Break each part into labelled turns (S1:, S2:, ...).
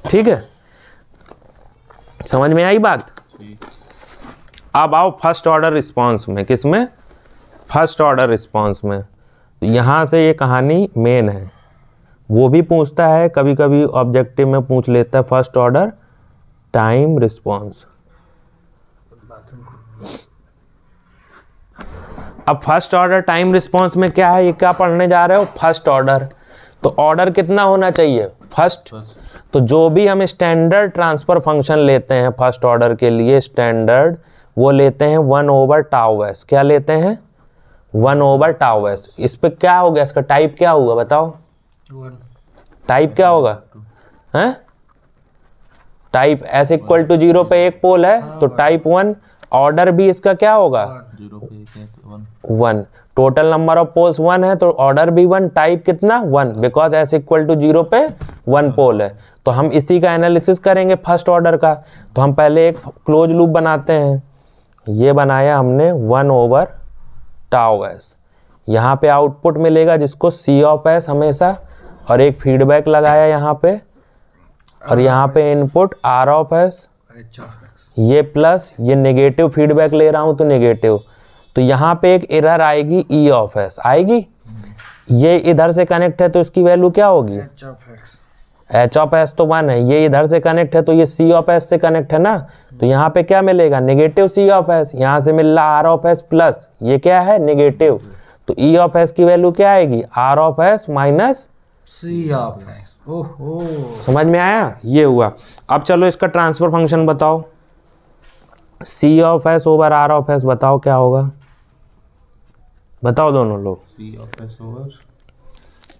S1: ठीक है, समझ में आई बात। अब आओ फर्स्ट ऑर्डर रिस्पांस में, किसमें, फर्स्ट ऑर्डर रिस्पांस में। यहाँ से ये कहानी मेन है, वो भी पूछता है कभी कभी ऑब्जेक्टिव में पूछ लेता है फर्स्ट ऑर्डर टाइम रिस्पांस। अब फर्स्ट ऑर्डर टाइम रिस्पांस में क्या है, ये क्या पढ़ने जा रहे हो, फर्स्ट ऑर्डर। तो ऑर्डर कितना होना चाहिए, फर्स्ट। तो जो भी हम स्टैंडर्ड ट्रांसफर फंक्शन लेते हैं फर्स्ट ऑर्डर के लिए, स्टैंडर्ड वो लेते हैं 1/τ(s). क्या लेते हैं, 1/τ(s). इस पे क्या हो गया, इसका टाइप क्या होगा बताओ, टाइप क्या होगा, हैं, टाइप s = 0 पे एक पोल है तो टाइप 1। ऑर्डर भी इसका क्या होगा, 1। टोटल नंबर ऑफ पोल्स 1 है तो ऑर्डर भी 1, टाइप कितना, 1, बिकॉज s = 0 पे 1 पोल है। तो हम इसी का एनालिसिस करेंगे फर्स्ट ऑर्डर का। तो हम पहले एक क्लोज लूप बनाते हैं, ये बनाया हमने 1/τ(s). यहाँ पे आउटपुट मिलेगा जिसको C(s) हमेशा, और एक फीडबैक लगाया यहाँ पे, और यहाँ पे इनपुट R(s), ये प्लस, ये नेगेटिव फीडबैक ले रहा हूँ तो नेगेटिव। तो यहाँ पे एक एरर आएगी E(s) आएगी, ये इधर से कनेक्ट है तो इसकी वैल्यू क्या होगी, H(s) तो 1 है, ये इधर से कनेक्ट है तो ये C(s) से कनेक्ट है ना, तो यहाँ पे क्या मिलेगा, नेगेटिव C(s). यहाँ से मिल रहा R(s) प्लस, ये क्या है नेगेटिव, तो E(s) की वैल्यू क्या आएगी, R(s) माइनस
S2: C(s). ओहो,
S1: समझ में आया, ये हुआ। अब चलो इसका ट्रांसफर फंक्शन बताओ, C(s/R(s) बताओ क्या होगा, बताओ दोनों लोग।
S2: C(s/R)।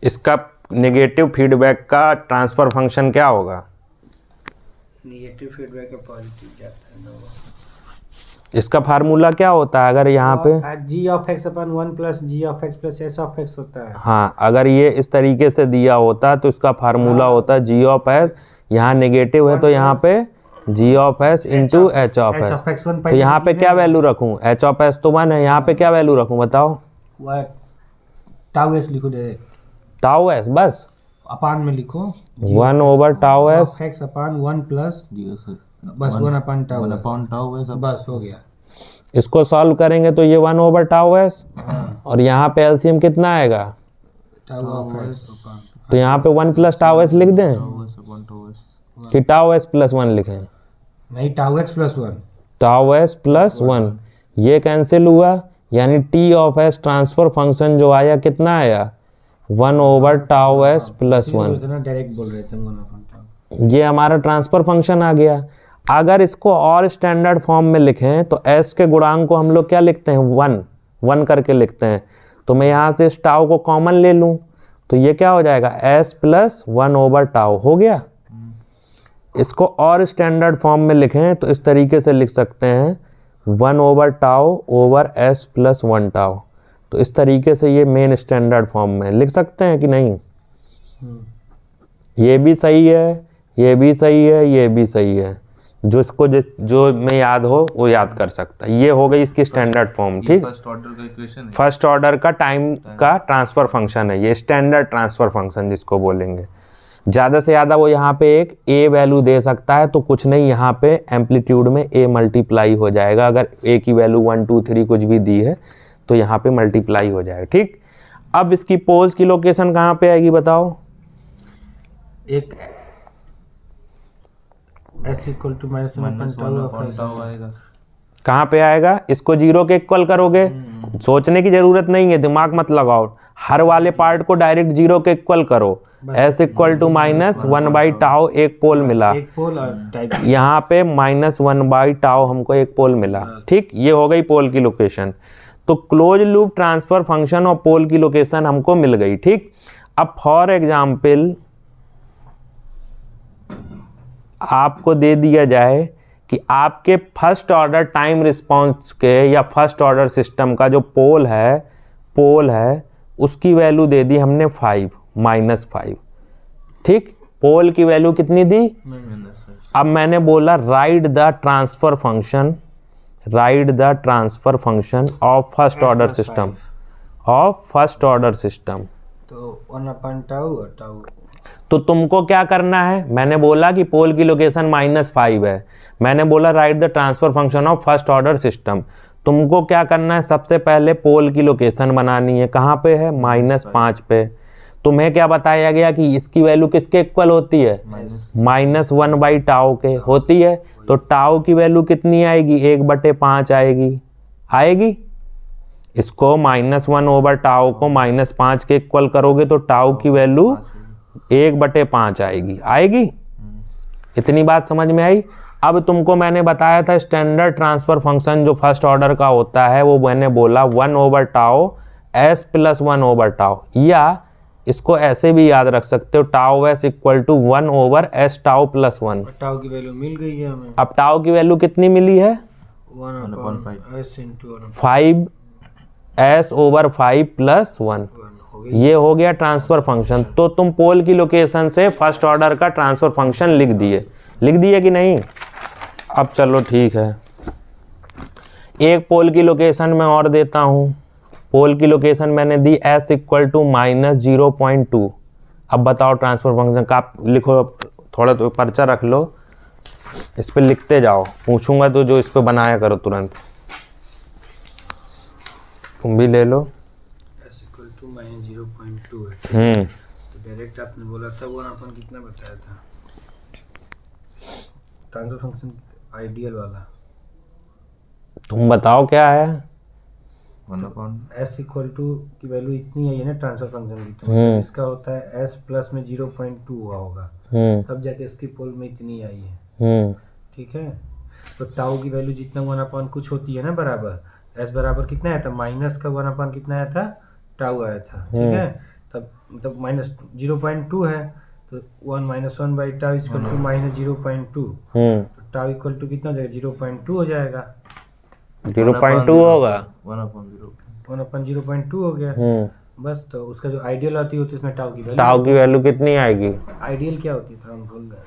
S1: इसका नेगेटिव फीडबैक का ट्रांसफर फंक्शन क्या होगा,
S2: नेगेटिव फीडबैक का पॉजिटिव जाता है ना,
S1: इसका फार्मूला क्या होता है, अगर यहाँ पे
S2: g(x/1 + g(x + s)(x) होता है।
S1: हाँ, अगर ये इस तरीके से दिया होता तो इसका फार्मूला होता है g(s), यहाँ नेगेटिव है तो यहाँ पे g(s) × h(s). तो यहाँ पे क्या वैल्यू रखूँ, h(s) तो 1 है, यहाँ पे क्या वैल्यू रखूँ बताओ,
S2: τs लिखो डायरेक्ट,
S1: τs बस,
S2: अपान में लिखो
S1: 1/τs,
S2: x/1 प्लस बस 1/τ बस हो गया।
S1: इसको सॉल्व करेंगे तो ये 1/τs, और यहाँ पे एलसीएम कितना आएगा, तो यहाँ पे 1 + τs लिख दें कि τs + 1 लिखें,
S2: नहीं τx + 1,
S1: τs + 1, ये कैंसिल हुआ, यानी T(s) ट्रांसफर फंक्शन जो आया कितना आया, 1/τs + 1।
S2: डायरेक्ट बोल रहे थे 1/τ,
S1: ये हमारा ट्रांसफर फंक्शन आ गया। अगर इसको और स्टैंडर्ड फॉर्म में लिखें तो s के गुणांक को हम लोग क्या लिखते हैं, 1 करके लिखते हैं। तो मैं यहाँ से इस टाउ को कॉमन ले लूँ तो ये क्या हो जाएगा, s + 1/τ हो गया। इसको और स्टैंडर्ड फॉर्म में लिखें तो इस तरीके से लिख सकते हैं 1/τ/s + 1τ। तो इस तरीके से ये मेन स्टैंडर्ड फॉर्म में लिख सकते हैं कि नहीं, ये भी सही है, ये भी सही है, ये भी सही है, जो इसको जो में याद हो वो याद कर सकता है। ये हो गई इसकी स्टैंडर्ड फॉर्म, ठीक।
S2: फर्स्ट ऑर्डर का इक्वेशन है,
S1: फर्स्ट ऑर्डर का टाइम का ट्रांसफर फंक्शन है ये, स्टैंडर्ड ट्रांसफर फंक्शन जिसको बोलेंगे। ज़्यादा से ज़्यादा वो यहाँ पे एक a वैल्यू दे सकता है, तो कुछ नहीं, यहाँ पे एम्पलीट्यूड में a मल्टीप्लाई हो जाएगा। अगर a की वैल्यू 1 2 3 कुछ भी दी है तो यहाँ पे मल्टीप्लाई हो जाएगा, ठीक। अब इसकी पोल्स की लोकेशन कहाँ पे आएगी बताओ,
S2: एक s = -1/τ आएगा,
S1: कहाँ पे आएगा, इसको 0 के इक्वल करोगे, सोचने की जरूरत नहीं है, दिमाग मत लगाओ, हर वाले पार्ट को डायरेक्ट 0 के इक्वल करो। s = -1/τ एक पोल मिला,
S2: एक पोल और टाइप
S1: यहाँ पे -1/τ हमको एक पोल मिला, ठीक। ये हो गई पोल की लोकेशन। तो क्लोज लूप ट्रांसफर फंक्शन और पोल की लोकेशन हमको मिल गई, ठीक। अब फॉर एग्जाम्पल आपको दे दिया जाए कि आपके फर्स्ट ऑर्डर टाइम रिस्पांस के या फर्स्ट ऑर्डर सिस्टम का जो पोल है उसकी वैल्यू दे दी हमने 5 -5, ठीक। पोल की वैल्यू कितनी दी, अब मैंने बोला right the transfer function of first order system,
S2: तो 1/τ और τ,
S1: तो तुमको क्या करना है, मैंने बोला कि पोल की लोकेशन -5 है, मैंने बोला right the transfer function of first order system. तुमको क्या करना है, सबसे पहले पोल की लोकेशन बनानी है, कहाँ पे है, -5 पे। तुम्हें क्या बताया गया कि इसकी वैल्यू किसके इक्वल होती है, -1/टाउ के होती है। तो टाउ की वैल्यू कितनी आएगी, 1/5 आएगी, आएगी। इसको -1/टाउ को -5 के इक्वल करोगे तो टाउ की वैल्यू 1/5 आएगी, आएगी। इतनी बात समझ में आई। अब तुमको मैंने बताया था स्टैंडर्ड ट्रांसफर फंक्शन जो फर्स्ट ऑर्डर का होता है, वो मैंने बोला 1/टाउ s + 1/टाउ, या इसको ऐसे भी याद रख सकते हो, tau s = 1/s tau + 1।
S2: Tau की वैल्यू मिल गई है हमें।
S1: अब टाउ की वैल्यू कितनी मिली है, 5s/5 + 1। ये हो गया ट्रांसफर फंक्शन। तो तुम पोल की लोकेशन से फर्स्ट ऑर्डर का ट्रांसफर फंक्शन लिख दिए कि नहीं। अब चलो ठीक है, एक पोल की लोकेशन मैं और देता हूँ। पोल की लोकेशन मैंने दी s = -0.2। अब बताओ ट्रांसफर फंक्शन का, आप लिखो, थोड़ा तो पर्चा रख लो, इस पे लिखते जाओ, पूछूंगा तो जो इस पे बनाया करो तुरंत। तुम भी ले लो।
S2: s = -0.2 है। तो डायरेक्ट आपने बोला था वो अपन कितना बताया था ट्रांसफर फंक्शन आइडियल वाला,
S1: तुम बताओ क्या है।
S2: s = की वैल्यू इतनी है ना ट्रांसफर फंक्शन की, तो इसका होता है s प्लस में 0.2 हुआ होगा, तब जाके इसकी पोल में इतनी आई है। ठीक है, तो टाउ की वैल्यू जितना 1/, कुछ होती है ना बराबर, s बराबर कितना आया था, माइनस का 1/, कितना आया था, टाउ आया था। ठीक है, तब -0.2 है, तो 1 - 1/टाउ = -0.2। तो टाउ इक्वल टू कितना हो जाएगा, 0.2 हो जाएगा।
S1: 0.2 होगा,
S2: 1/0.2 हो गया। बस, तो उसका जो आइडियल आती होती है उसमें
S1: टाउ की वैल्यू कितनी आएगी,
S2: आइडियल क्या होती है हम भूल गए।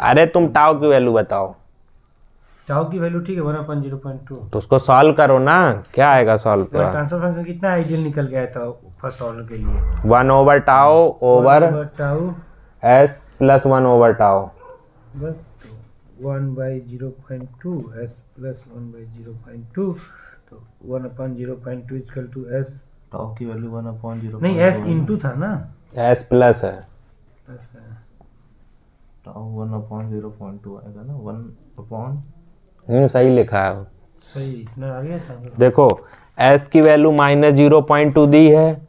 S1: अरे तुम टाउ की वैल्यू बताओ।
S2: टाउ की वैल्यू ठीक है 1/0.2।
S1: तो उसको सॉल्व करो ना, क्या आएगा सॉल्व पे।
S2: ट्रांसफर फंक्शन कितना आइडियल निकल गया था फर्स्ट ऑर्डर के लिए,
S1: 1/टाउ ओवर
S2: टाउ
S1: s + 1/टाउ।
S2: बस, तो 1/0.2 s + 1/0.2, तो 1/0.2 = s।
S3: टाउ की वैल्यू 1/0
S2: नहीं, s इंटू था ना,
S1: s प्लस है,
S3: टाउ 1/0.2 आएगा ना, 1/।
S1: सही लिखा है,
S2: सही इतना आ गया था।
S1: देखो s की वैल्यू -0.2 दी है,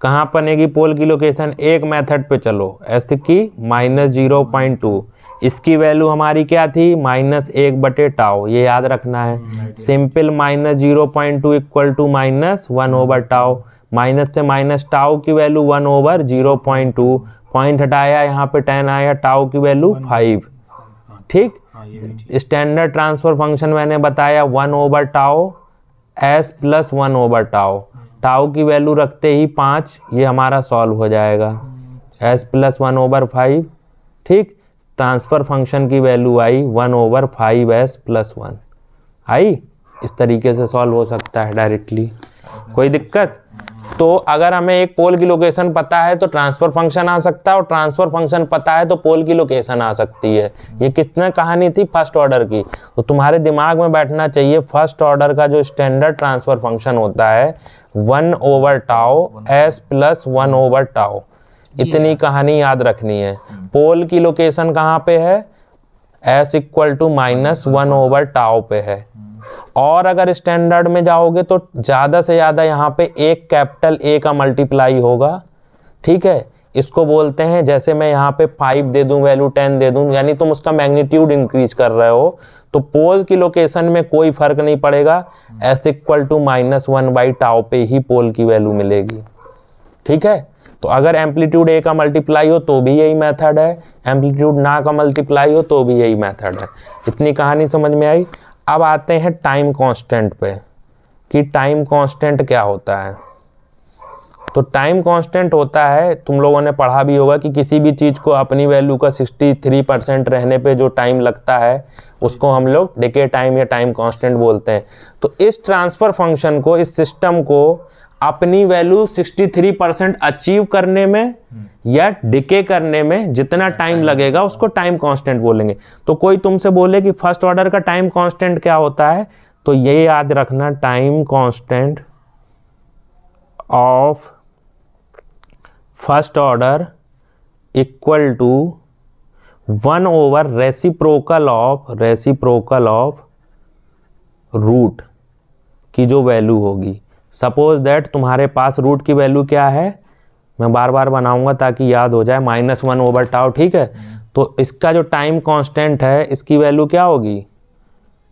S1: कहाँ बनेगी पोल की लोकेशन, एक मेथड पे चलो, s की -0.2, इसकी वैल्यू हमारी क्या थी, -1/टाउ, ये याद रखना है। सिंपल -0.2 = -1/टाउ, माइनस से माइनस टाउ की वैल्यू 1/0.2, पॉइंट हटाया, यहाँ पे 10 आया, टाउ की वैल्यू 5। ठीक, स्टैंडर्ड ट्रांसफर फंक्शन मैंने बताया 1/टाउ s + 1/टाउ, टाउ की वैल्यू रखते ही 5, ये हमारा सॉल्व हो जाएगा, s + 1/5। ठीक, ट्रांसफर फंक्शन की वैल्यू आई 1/5s + 1 आई। इस तरीके से सॉल्व हो सकता है डायरेक्टली, कोई दिक्कत। तो अगर हमें एक पोल की लोकेशन पता है तो ट्रांसफर फंक्शन आ सकता है, और ट्रांसफर फंक्शन पता है तो पोल की लोकेशन आ सकती है। ये कितने कहानी थी फर्स्ट ऑर्डर की, तो तुम्हारे दिमाग में बैठना चाहिए फर्स्ट ऑर्डर का जो स्टैंडर्ड ट्रांसफर फंक्शन होता है 1/टाउ s + 1/टाउ, इतनी कहानी याद रखनी है। पोल की लोकेशन कहाँ पे है, s = -1/टाउ पे है। और अगर स्टैंडर्ड में जाओगे तो ज़्यादा से ज़्यादा यहाँ पे एक कैपिटल A का मल्टीप्लाई होगा। ठीक है, इसको बोलते हैं, जैसे मैं यहाँ पे 5 दे दूँ, वैल्यू 10 दे दूँ, यानी तुम उसका मैग्नीट्यूड इंक्रीज कर रहे हो। तो पोल की लोकेशन में कोई फर्क नहीं पड़ेगा, s = -1/टाउ पे ही पोल की वैल्यू मिलेगी। ठीक है, तो अगर एम्पलीट्यूड A का मल्टीप्लाई हो तो भी यही मेथड है, एम्पलीट्यूड ना का मल्टीप्लाई हो तो भी यही मेथड है। इतनी कहानी समझ में आई। अब आते हैं टाइम कांस्टेंट पे, कि टाइम कांस्टेंट क्या होता है। तो टाइम कांस्टेंट होता है, तुम लोगों ने पढ़ा भी होगा कि किसी भी चीज़ को अपनी वैल्यू का 63% रहने पे जो टाइम लगता है उसको हम लोग डिके टाइम या टाइम कांस्टेंट बोलते हैं। तो इस ट्रांसफ़र फंक्शन को, इस सिस्टम को अपनी वैल्यू 63% अचीव करने में या डिके करने में जितना टाइम लगेगा उसको टाइम कांस्टेंट बोलेंगे। तो कोई तुमसे बोले कि फर्स्ट ऑर्डर का टाइम कांस्टेंट क्या होता है, तो ये याद रखना, time constant of first order equal to 1 over reciprocal of root की जो वैल्यू होगी। सपोज दैट तुम्हारे पास रूट की वैल्यू क्या है, मैं बार बार बनाऊंगा ताकि याद हो जाए, -1 ओवर टाउ, ठीक है। तो इसका जो टाइम कांस्टेंट है इसकी वैल्यू क्या होगी,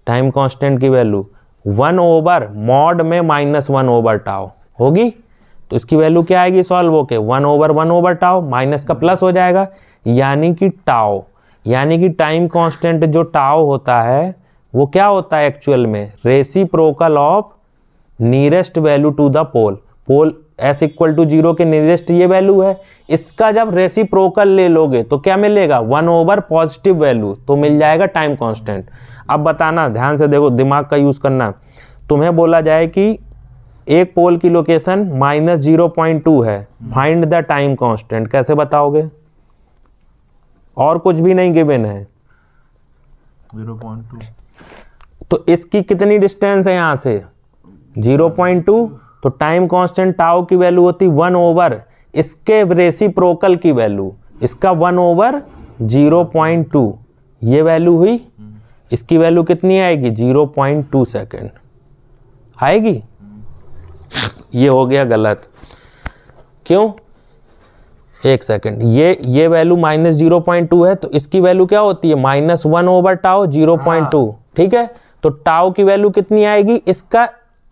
S1: टाइम कांस्टेंट की वैल्यू 1 ओवर मॉड में -1 ओवर टाउ होगी। तो इसकी वैल्यू क्या आएगी सॉल्व होके, 1 ओवर टाउ, माइनस का प्लस हो जाएगा, यानी कि टाउ, यानी कि टाइम कांस्टेंट जो टाउ होता है वो क्या होता है एक्चुअल में, reciprocal of nearest value to the pole. Pole s equal to 0 के नियरेस्ट ये वैल्यू है, इसका जब रेसिप्रोकल ले लोगे तो क्या मिलेगा, 1 ओवर पॉजिटिव वैल्यू, तो मिल जाएगा टाइम कांस्टेंट। अब बताना, ध्यान से देखो, दिमाग का यूज करना। तुम्हें बोला जाए कि एक पोल की लोकेशन -0.2 है, फाइंड द टाइम कांस्टेंट, कैसे बताओगे, और कुछ भी नहीं गिवन है,
S3: 0.2।
S1: तो इसकी कितनी डिस्टेंस है यहाँ से 0.2, तो टाइम कांस्टेंट टाउ की वैल्यू होती 1 ओवर इसके रेसिप्रोकल की वैल्यू, इसका 1 ओवर 0.2 ये वैल्यू हुई, इसकी वैल्यू कितनी आएगी 0.2 सेकेंड आएगी। ये हो गया गलत, क्यों, एक सेकेंड, ये वैल्यू -0.2 है, तो इसकी वैल्यू क्या होती है -1 ओवर टाउ 0.2, ठीक है। तो टाउ की वैल्यू कितनी आएगी,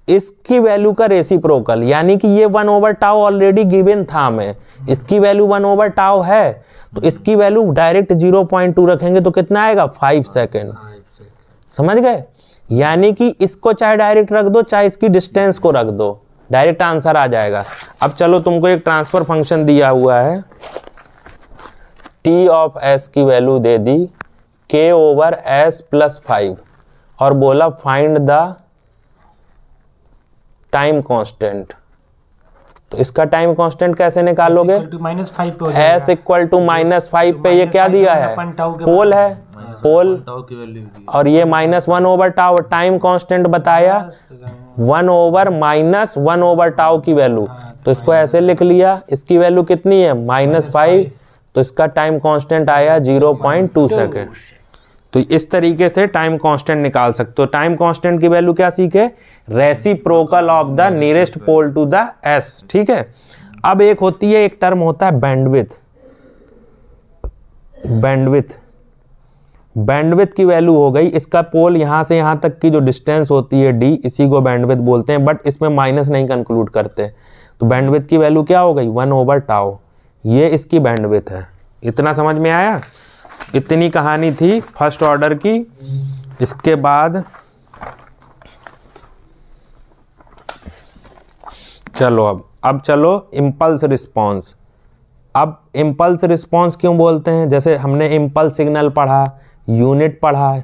S1: इसकी वैल्यू का रेसिप्रोकल, यानी कि ये 1 ओवर टाउ ऑलरेडी गिवन था हमें, इसकी वैल्यू 1 ओवर टाउ है, तो इसकी वैल्यू डायरेक्ट 0.2 रखेंगे तो कितना आएगा 5 सेकेंड, समझ गए। यानी कि इसको चाहे डायरेक्ट रख दो चाहे इसकी डिस्टेंस को रख दो, डायरेक्ट आंसर आ जाएगा। अब चलो तुमको एक ट्रांसफर फंक्शन दिया हुआ है, t ऑफ s की वैल्यू दे दी k ओवर s प्लस 5 और बोला फाइंड द टाइम कांस्टेंट। तो इसका टाइम कांस्टेंट कैसे निकालोगे,
S2: -5 पे हो
S1: s इक्वल टू -5 पे ये क्या दिया है, पोल है, पोल, और ये -1 ओवर टाउ, टाइम कांस्टेंट बताया 1 ओवर -1 ओवर टाउ की वैल्यू, तो इसको ऐसे लिख लिया, इसकी वैल्यू कितनी है -5, तो इसका टाइम कांस्टेंट आया 0.2 सेकेंड। तो इस तरीके से टाइम कांस्टेंट निकाल सकते हो। टाइम कांस्टेंट की वैल्यू क्या सीखे, reciprocal of the nearest pole to the s, ठीक है। अब एक होती है, एक टर्म होता है बैंडविड्थ। बैंडविड्थ की वैल्यू हो गई, इसका पोल यहाँ से यहाँ तक की जो डिस्टेंस होती है d, इसी को बैंडविड्थ बोलते हैं, बट इसमें माइनस नहीं कंक्लूड करते। तो बैंडविड्थ की वैल्यू क्या हो गई 1 ओवर टाउ, ये इसकी बैंडविड्थ है। इतना समझ में आया, इतनी कहानी थी फर्स्ट ऑर्डर की। इसके बाद चलो अब चलो इम्पल्स रिस्पॉन्स। अब इम्पल्स रिस्पॉन्स क्यों बोलते हैं, जैसे हमने इम्पल्स सिग्नल पढ़ा, यूनिट पढ़ा,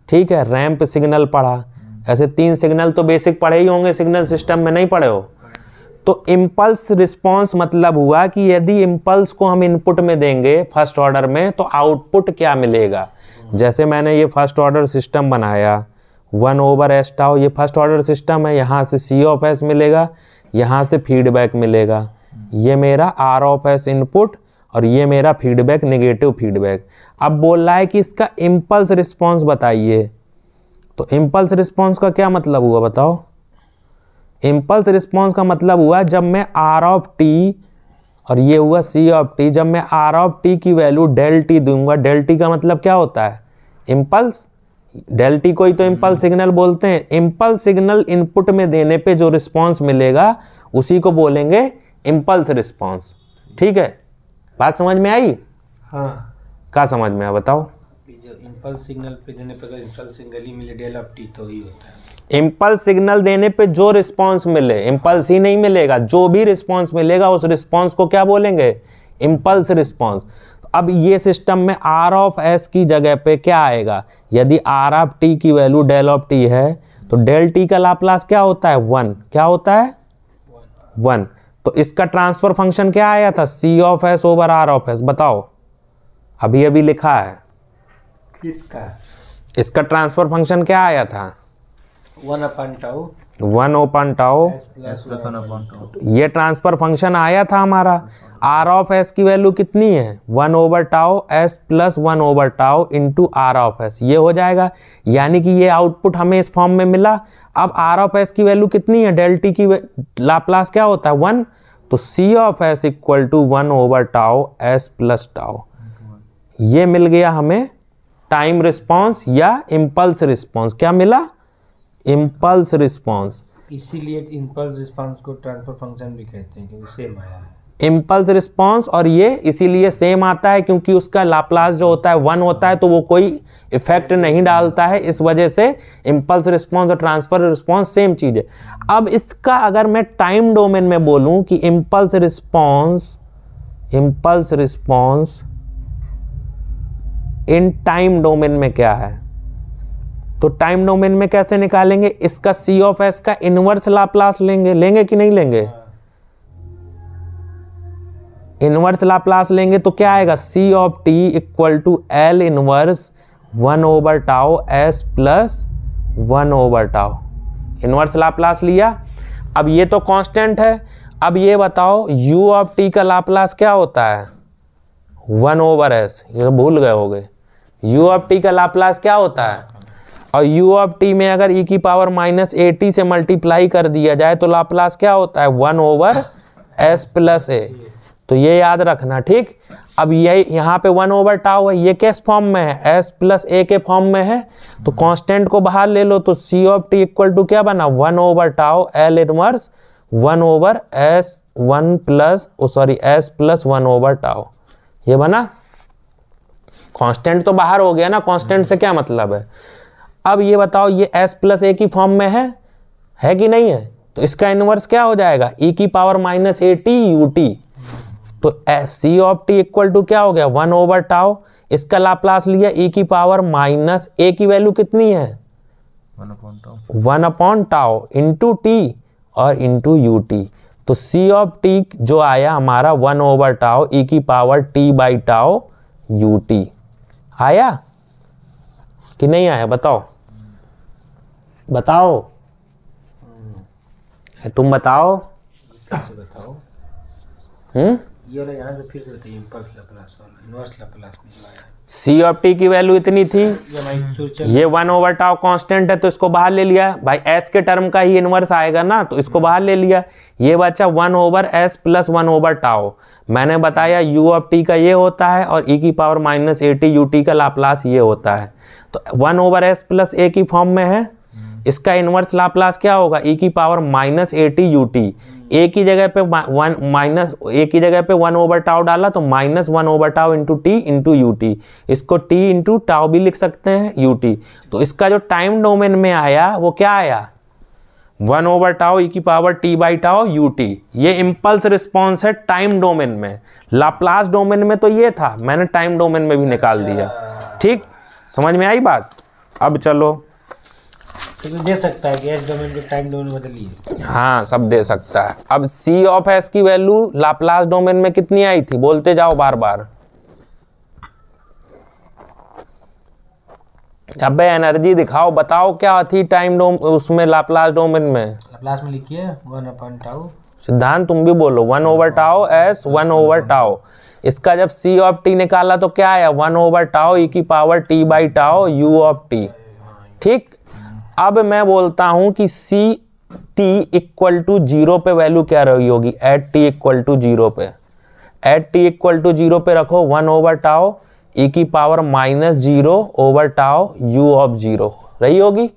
S1: ठीक है, रैंप सिग्नल पढ़ा, ऐसे 3 सिग्नल तो बेसिक पढ़े ही होंगे, सिग्नल सिस्टम में नहीं पढ़े हो। तो इम्पल्स रिस्पॉन्स मतलब हुआ कि यदि इम्पल्स को हम इनपुट में देंगे फर्स्ट ऑर्डर में तो आउटपुट क्या मिलेगा। जैसे मैंने ये फर्स्ट ऑर्डर सिस्टम बनाया 1 ओवर एस टाउ, ये फर्स्ट ऑर्डर सिस्टम है, यहाँ से सी ऑफ एस मिलेगा, यहाँ से फीडबैक मिलेगा, ये मेरा आर ऑफ एस इनपुट और ये मेरा फीडबैक नेगेटिव फीडबैक। अब बोल रहा है कि इसका इम्पल्स रिस्पॉन्स बताइए, तो इम्पल्स रिस्पॉन्स का क्या मतलब हुआ बताओ। इम्पल्स रिस्पॉन्स का मतलब हुआ जब मैं आर ऑफ टी और ये हुआ सी ऑफ टी, जब मैं आर ऑफ टी की वैल्यू डेल टी दूंगा, डेल टी का मतलब क्या होता है इम्पल्स, डेल टी को ही तो इम्पल्स सिग्नल बोलते हैं। इम्पल्स सिग्नल इनपुट में देने पे जो रिस्पॉन्स मिलेगा उसी को बोलेंगे इम्पल्स रिस्पॉन्स, ठीक है। बात समझ में आई,
S2: हाँ,
S1: क्या समझ में आया बताओ।
S2: जो इम्पल्स सिग्नल पे देने पे इम्पल्स सिग्नल ही मिले डेल ऑफ टी तो ही होता है।
S1: इम्पल्स सिग्नल देने पे जो रिस्पांस मिले, इम्पल्स ही नहीं मिलेगा, जो भी रिस्पांस मिलेगा उस रिस्पांस को क्या बोलेंगे इम्पल्स रिस्पांस। अब ये सिस्टम में आर ऑफ एस की जगह पे क्या आएगा, यदि आर ऑफ टी की वैल्यू डेल ऑफ टी है तो डेल टी का लाप्लास क्या होता है 1, क्या होता है 1। तो इसका ट्रांसफर फंक्शन क्या आया था, C of S over R of S, बताओ, अभी अभी लिखा है। इसका ट्रांसफर फंक्शन क्या आया था,
S2: 1 अपन टाउ
S1: 1 ओपन टाउ, ये ट्रांसफर फंक्शन आया था हमारा। R ऑफ S की वैल्यू कितनी है, 1 over tau S plus 1 over tau into R of S, ये हो जाएगा। यानी कि ये आउटपुट हमें इस फॉर्म में मिला। अब R ऑफ S की वैल्यू कितनी है, डेल टी की लाप्लास क्या होता है 1, तो C of S equal to 1 over tau S plus tau. ये मिल गया हमें टाइम रिस्पॉन्स या इम्पल्स रिस्पॉन्स। क्या मिला, इम्पल्स रिस्पॉन्स।
S2: इसीलिए इम्पल्स रिस्पांस को ट्रांसफर फंक्शन भी कहते हैं क्योंकि सेम आया है।
S1: इम्पल्स रिस्पॉन्स, और ये इसीलिए सेम आता है क्योंकि उसका लाप्लास जो होता है 1 होता है, तो वो कोई इफेक्ट नहीं डालता है, इस वजह से इम्पल्स रिस्पॉन्स और ट्रांसफर रिस्पॉन्स सेम चीज है। अब इसका अगर मैं टाइम डोमेन में बोलूं कि impulse response in time domain में क्या है, तो टाइम डोमेन में कैसे निकालेंगे, इसका C ऑफ S का इनवर्स लाप्लास लेंगे कि नहीं लेंगे, इनवर्स लाप्लास लेंगे तो क्या आएगा, C of T equal to L inverse 1 over tau S plus 1 over tau. Inverse Laplace लिया। अब ये तो कांस्टेंट है। अब ये बताओ U ऑफ T का लाप्लास क्या होता है, 1 ओवर S, ये तो भूल गए होगे। U ऑफ T का लाप्लास क्या होता है, और U ऑफ T में अगर e की पावर माइनस AT से मल्टीप्लाई कर दिया जाए तो लाप्लास क्या होता है, 1 ओवर S प्लस A। तो ये याद रखना, ठीक। अब ये यहाँ पे 1 ओवर टाउ है, ये किस फॉर्म में है, S प्लस A के फॉर्म में है, तो कांस्टेंट को बाहर ले लो, तो C of T equal to क्या बना, 1 over tau L inverse 1 over S 1 plus S plus 1 over tau, ये बना। कांस्टेंट तो बाहर हो गया ना, कांस्टेंट से क्या मतलब है। अब ये बताओ ये S प्लस A की फॉर्म में है कि नहीं है, तो इसका इनवर्स क्या हो जाएगा, e की पावर माइनस AT UT। तो C of T equal to क्या हो गया, 1 ओवर टाउ, इसका लाप्लास लिया e की पावर माइनस A की वैल्यू कितनी है, 1 अपॉन टाउ इंटू T और इंटू UT। तो C ऑफ T जो आया हमारा 1 ओवर टाउ e की power T by tau UT आया कि नहीं आया, बताओ तुम बताओ।
S2: ये वाला यहाँ से फिर से बताइए, इम्पल्स लाप्लास वाला इनवर्स लाप्लास में आया है।
S1: C ऑफ T की वैल्यू इतनी थी, ये 1 ओवर टाउ कांस्टेंट है तो इसको बाहर ले लिया भाई, S के टर्म का ही इनवर्स आएगा ना, तो इसको बाहर ले लिया। ये बचा 1 over S plus 1 over tau. मैंने बताया U ऑफ T का ये होता है और e की पावर माइनस AT UT का लाप्लास ये होता है। तो 1 ओवर S प्लस A की फॉर्म में है, इसका इनवर्स लाप्लास क्या होगा, e की power minus AT UT। A की जगह पे 1 ओवर टाउ डाला तो minus 1 over tau into T into UT, इसको T इंटू टाउ भी लिख सकते हैं UT। तो इसका जो टाइम डोमेन में आया वो क्या आया, 1 ओवर टाउ e की power T by tau UT। ये इम्पल्स रिस्पॉन्स है टाइम डोमेन में। लाप्लास डोमेन में तो ये था, मैंने टाइम डोमेन में भी निकाल दिया। ठीक, समझ में आई बात। अब चलो,
S2: तो दे सकता है कि एस डोमेन को टाइम डोमेन बदलिए।
S1: हाँ, सब दे सकता है। अब C ऑफ S की वैल्यू लाप्लास डोमेन में कितनी आई थी, बोलते जाओ बार बार। अबे एनर्जी दिखाओ, बताओ क्या थी टाइम डोम उसमें लाप्लास डोमेन में।
S2: लाप्लास में लिखिए 1 अपॉन टाउ।
S1: सिद्धांत तुम भी बोलो, 1 over tau S 1 over tau. इसका जब C ऑफ T निकाला तो क्या आया, 1 ओवर टाउ e की power T by tau U of T। ठीक, अब मैं बोलता हूं कि C T इक्वल टू 0 पे वैल्यू क्या रही होगी, एट T इक्वल टू 0 पे। एट T इक्वल टू 0 पे रखो 1 ओवर टाउ e की power minus 0 over tau U of 0 रही होगी।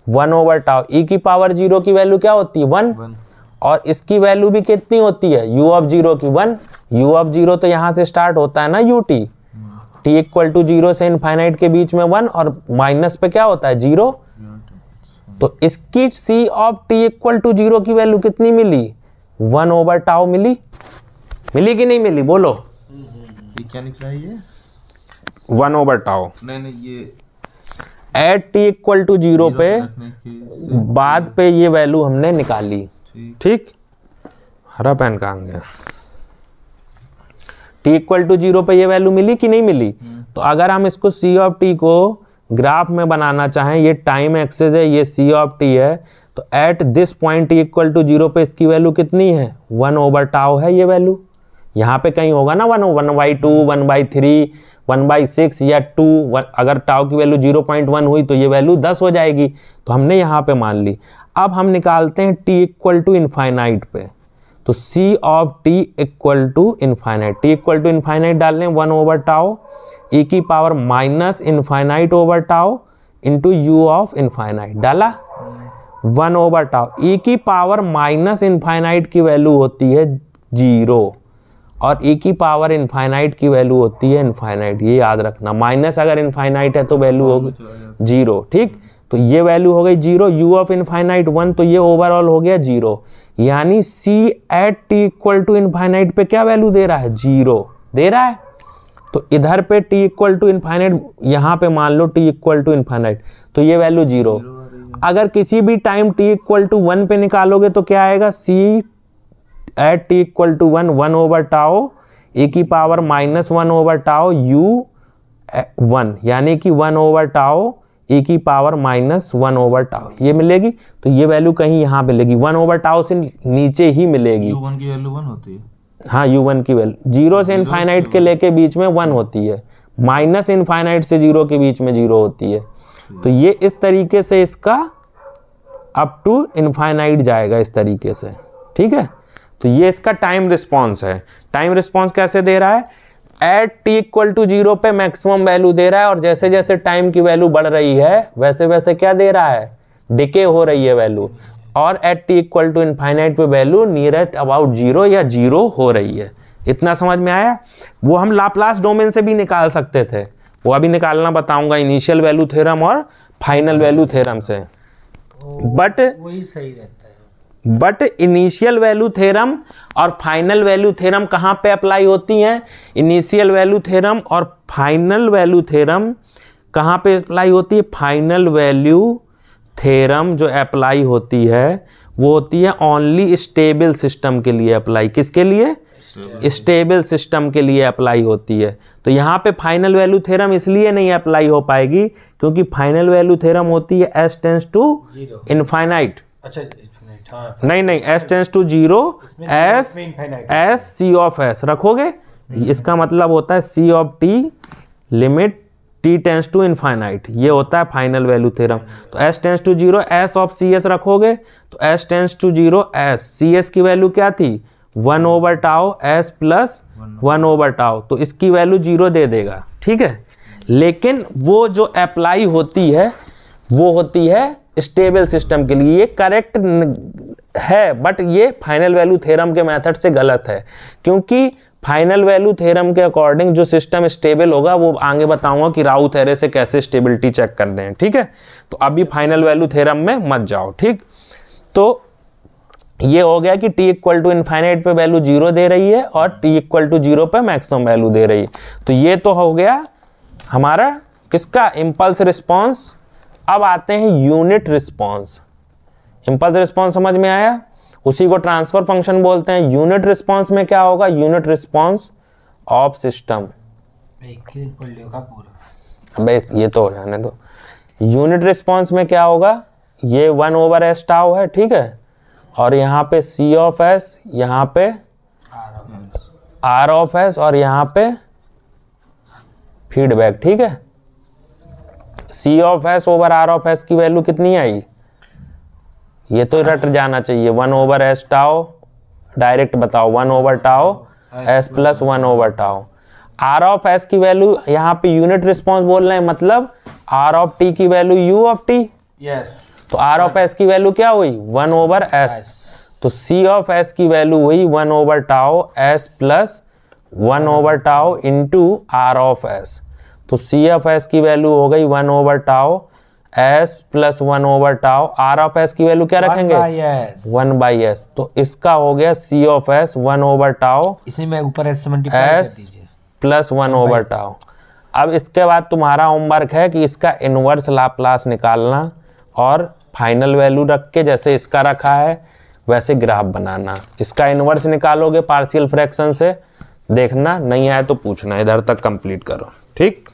S1: 1 ओवर टाउ e की पावर 0 की वैल्यू क्या होती है, 1, और इसकी वैल्यू भी कितनी होती है, U ऑफ 0 की 1। U ऑफ 0 तो यहाँ से स्टार्ट होता है ना UT, T इक्वल टू 0 से इनफाइनाइट के बीच में 1 और माइनस पे क्या होता है 0। तो इसकी C of T equal to 0 की वैल्यू कितनी मिली, 1 ओवर टाउ मिली कि नहीं मिली, बोलो।
S3: ये क्या निकला है, ये
S1: 1 ओवर टाउ।
S3: नहीं ये
S1: एट T इक्वल टू 0 पे बाद पे ये वैल्यू हमने निकाली। ठीक, हरा पेन कहाँ गया? t इक्वल टू 0 पे ये वैल्यू मिली कि नहीं मिली? तो अगर हम इसको c ऑफ t को ग्राफ में बनाना चाहें, ये टाइम एक्सेस है, ये c ऑफ t है, तो at this point t equal to 0 पे इसकी वैल्यू कितनी है? 1/τ है ये वैल्यू। यहाँ पे कहीं होगा ना 1/2, 1/3, 1/6 या 2। अगर टाउ की वैल्यू 0.1 हुई तो ये वैल्यू 10 हो जाएगी, तो हमने यहाँ पे मान ली। अब हम निकालते हैं t इक्वल टू इनफाइनाइट पे, तो c of t equal to infinite, t equal to infinite डाल लें 1/τ e की power minus infinite over tau into u of infinite, डाला 1/τ। e की पावर माइनस इनफाइनाइट की वैल्यू होती है 0 और e की पावर इनफाइनाइट की वैल्यू होती है इनफाइनाइट, ये याद रखना। माइनस अगर इनफाइनाइट है तो वैल्यू होगी 0, ठीक। तो ये वैल्यू हो गई 0, u ऑफ इनफाइनाइट 1, तो ये ओवरऑल हो गया 0। यानी c at t equal to infinite पे क्या वैल्यू दे रहा है? 0 दे रहा है। तो इधर पे t इक्वल टू इनफाइनाइट, यहाँ पे मान लो t इक्वल टू इनफाइनाइट, तो ये वैल्यू 0। अगर किसी भी टाइम t इक्वल टू 1 पे निकालोगे तो क्या आएगा? c at t equal to 1/τ e की पावर माइनस 1/τ u1, यानी कि 1/τ e की पावर माइनस 1/τ ये मिलेगी। तो ये वैल्यू कहीं यहाँ मिलेगी, 1/τ से नीचे ही मिलेगी।
S3: u1 की वैल्यू 1 होती है।
S1: हाँ, u1 की वैल्यू 0 से इनफाइनाइट के लेके बीच में 1 होती है, माइनस इनफाइनाइट से 0 के बीच में 0 होती है। तो ये इस तरीके से इसका अप टू इनफाइनाइट जाएगा इस तरीके से, ठीक है। तो ये इसका टाइम रिस्पॉन्स है। टाइम रिस्पॉन्स कैसे दे रहा है? एट t इक्वल टू 0 पे मैक्सिमम वैल्यू दे रहा है, और जैसे जैसे टाइम की वैल्यू बढ़ रही है वैसे वैसे क्या दे रहा है? डिके हो रही है वैल्यू। और at t equal to infinite पे वैल्यू नियरेस्ट अबाउट 0 या 0 हो रही है। इतना समझ में आया? वो हम लाप्लास डोमेन से भी निकाल सकते थे, वो अभी निकालना बताऊंगा इनिशियल वैल्यू थ्योरम और फाइनल वैल्यू थ्योरम से। बट
S2: वही सही रहता है।
S1: बट इनिशियल वैल्यू थ्योरम और फाइनल वैल्यू थ्योरम कहाँ पे अप्लाई होती हैं? इनिशियल वैल्यू थ्योरम और फाइनल वैल्यू थ्योरम कहाँ पे अप्लाई होती है? फाइनल वैल्यू थ्योरम जो अप्लाई होती है वो होती है ओनली स्टेबल सिस्टम के लिए अप्लाई। किसके लिए? स्टेबल सिस्टम के लिए अप्लाई होती है। तो यहाँ पे फाइनल वैल्यू थ्योरम इसलिए नहीं अप्लाई हो पाएगी क्योंकि फाइनल वैल्यू थ्योरम होती है s टेंस टू इनफाइनाइट।
S2: अच्छा,
S1: नहीं, s tends to 0 s c of s रखोगे, इसका मतलब होता है c of t limit t tends to infinite, ये होता है फाइनल वैल्यू थ्योरम। तो s tends to 0 s of cs रखोगे तो s tends to 0 s cs की वैल्यू क्या थी? 1/τ s प्लस 1/τ, तो इसकी वैल्यू 0 दे देगा, ठीक है। लेकिन वो जो अप्लाई होती है वो होती है स्टेबल सिस्टम के लिए। ये करेक्ट है बट ये फाइनल वैल्यू थ्योरम के मेथड से गलत है, क्योंकि फाइनल वैल्यू थ्योरम के अकॉर्डिंग जो सिस्टम स्टेबल होगा वो आगे बताऊंगा कि राउथ एरे से कैसे स्टेबिलिटी चेक करते हैं, ठीक है। तो अभी फाइनल वैल्यू थ्योरम में मत जाओ, ठीक। तो ये हो गया कि t इक्वल टू इनफाइनाइट पे वैल्यू 0 दे रही है और t इक्वल टू 0 पे मैक्सिमम वैल्यू दे रही है। तो ये तो हो गया हमारा किसका? Impulse response. अब आते हैं यूनिट रिस्पॉन्स। इम्पल्स रिस्पॉन्स समझ में आया? उसी को ट्रांसफर फंक्शन बोलते हैं। यूनिट रिस्पॉन्स में क्या होगा? Unit response of system. अबे ये तो हो जाने दो। यूनिट रिस्पॉन्स में क्या होगा? ये 1/s टाउ है, ठीक है, और यहाँ पे c ऑफ s, यहाँ पे r ऑफ s और यहाँ पे फीडबैक, ठीक है। c of s over r of s की वैल्यू कितनी आई? ये तो रट जाना चाहिए, 1/s टाउ, डायरेक्ट बताओ 1/τ s plus 1/τ। r of s की वैल्यू यहाँ पे यूनिट रिस्पॉन्स बोल रहे हैं, मतलब r ऑफ t की value u of t।
S2: Yes.
S1: तो r ऑफ s की वैल्यू क्या हुई? 1/s। तो c ऑफ s की वैल्यू हुई 1/τ s plus 1/τ into r of s। तो c ऑफ s की वैल्यू हो गई 1/τ s plus 1/τ। r of s की वैल्यू क्या रखेंगे? 1/s। तो इसका हो गया c ऑफ s 1/τ
S2: इसी में ऊपर s मल्टीप्लाई कर
S1: s
S2: दीजिए
S1: प्लस 1/τ। अब इसके बाद तुम्हारा होमवर्क है कि इसका इनवर्स लाप्लास निकालना और फाइनल वैल्यू रख के, जैसे इसका रखा है वैसे ग्राफ बनाना। इसका इन्वर्स निकालोगे पार्शियल फ्रैक्शन से, देखना नहीं आए तो पूछना। इधर तक कंप्लीट करो, ठीक।